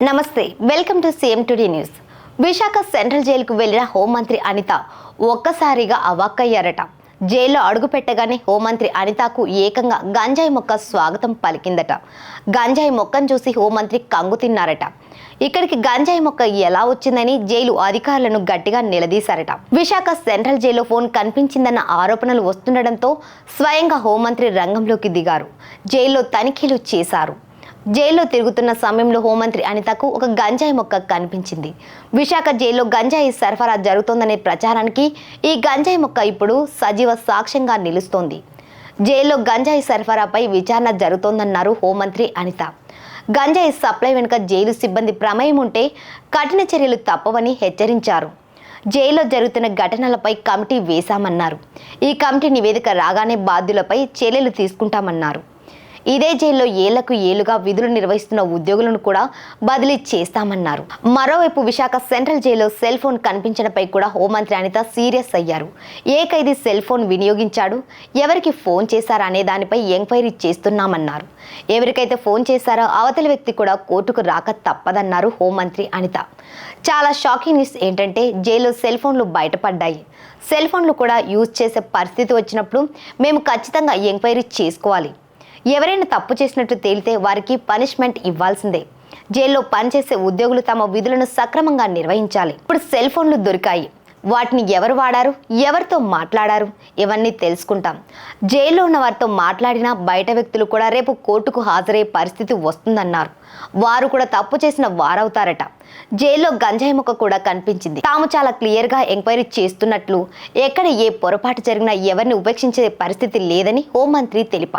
నమస్తే, welcome to CM today news. Visakha central జైలుకు వెళ్లిన హోంమంత్రి అనిత ఒక్కసారిగా అవాక్కయ్యారట. జైల్లో అడుగుపెట్టగానే హోంమంత్రి అనితకు ఏకంగా గంజాయి మొక్క స్వాగతం పలికిందట. గంజాయి మొక్కను చూసి హోంమంత్రి కంగు తిన్నారట. ఇక్కడికి గంజాయి మొక్క ఎలా వచ్చిందని జైలు అధికారులను గట్టిగా నిలదీశారట. విశాఖ సెంట్రల్ జైల్లో ఫోన్ కనిపించిందన్న ఆరోపణలు వస్తుండటంతో స్వయంగా హోంమంత్రి రంగంలోకి దిగారు. జైల్లో తనిఖీలు చేశారు. జైల్లో తిరుగుతున్న సమయంలో హోంమంత్రి అనితకు ఒక గంజాయి మొక్క కనిపించింది. విశాఖ జైల్లో గంజాయి సరఫరా జరుగుతోందనే ప్రచారానికి ఈ గంజాయి మొక్క ఇప్పుడు సజీవ సాక్ష్యంగా నిలుస్తోంది. జైల్లో గంజాయి సరఫరాపై విచారణ జరుగుతోందన్నారు హోంమంత్రి అనిత. గంజాయి సప్లై వెనుక జైలు సిబ్బంది ప్రమేయం ఉంటే కఠిన చర్యలు తప్పవని హెచ్చరించారు. జైల్లో జరుగుతున్న ఘటనలపై కమిటీ వేశామన్నారు. ఈ కమిటీ నివేదిక రాగానే బాధ్యులపై చర్యలు తీసుకుంటామన్నారు. ఇదే జైల్లో ఏళ్లకు ఏళ్లుగా విధులు నిర్వహిస్తున్న ఉద్యోగులను కూడా బదిలీ చేస్తామన్నారు. మరోవైపు విశాఖ సెంట్రల్ జైల్లో సెల్ ఫోన్ కనిపించడంపై కూడా హోంమంత్రి అనిత సీరియస్ అయ్యారు. ఏ ఖైదీ సెల్ ఫోన్ వినియోగించాడు, ఎవరికి ఫోన్ చేశారా అనే దానిపై ఎంక్వైరీ చేస్తున్నామన్నారు. ఎవరికైతే ఫోన్ చేశారో అవతలి వ్యక్తి కూడా కోర్టుకు రాక తప్పదన్నారు హోంమంత్రి అనిత. చాలా షాకింగ్ న్యూస్ ఏంటంటే జైల్లో సెల్ ఫోన్లు బయటపడ్డాయి. సెల్ ఫోన్లు కూడా యూజ్ చేసే పరిస్థితి వచ్చినప్పుడు మేము ఖచ్చితంగా ఎంక్వైరీ చేసుకోవాలి. ఎవరైనా తప్పు చేసినట్టు తేలితే వారికి పనిష్మెంట్ ఇవ్వాల్సిందే. జైల్లో పనిచేసే ఉద్యోగులు తమ విధులను సక్రమంగా నిర్వహించాలి. ఇప్పుడు సెల్ ఫోన్లు దొరికాయి, వాటిని ఎవరు వాడారు, ఎవరితో మాట్లాడారు, ఇవన్నీ తెలుసుకుంటాం. జైల్లో ఉన్న వారితో మాట్లాడిన బయట వ్యక్తులు కూడా రేపు కోర్టుకు హాజరయ్యే పరిస్థితి వస్తుందన్నారు. వారు కూడా తప్పు చేసిన వారవుతారట. జైల్లో గంజాయి మొక్క కూడా కనిపించింది. తాము చాలా క్లియర్గా ఎంక్వైరీ చేస్తున్నట్లు, ఎక్కడ ఏ పొరపాటు జరిగినా ఎవరిని ఉపేక్షించే పరిస్థితి లేదని హోంమంత్రి తెలిపారు.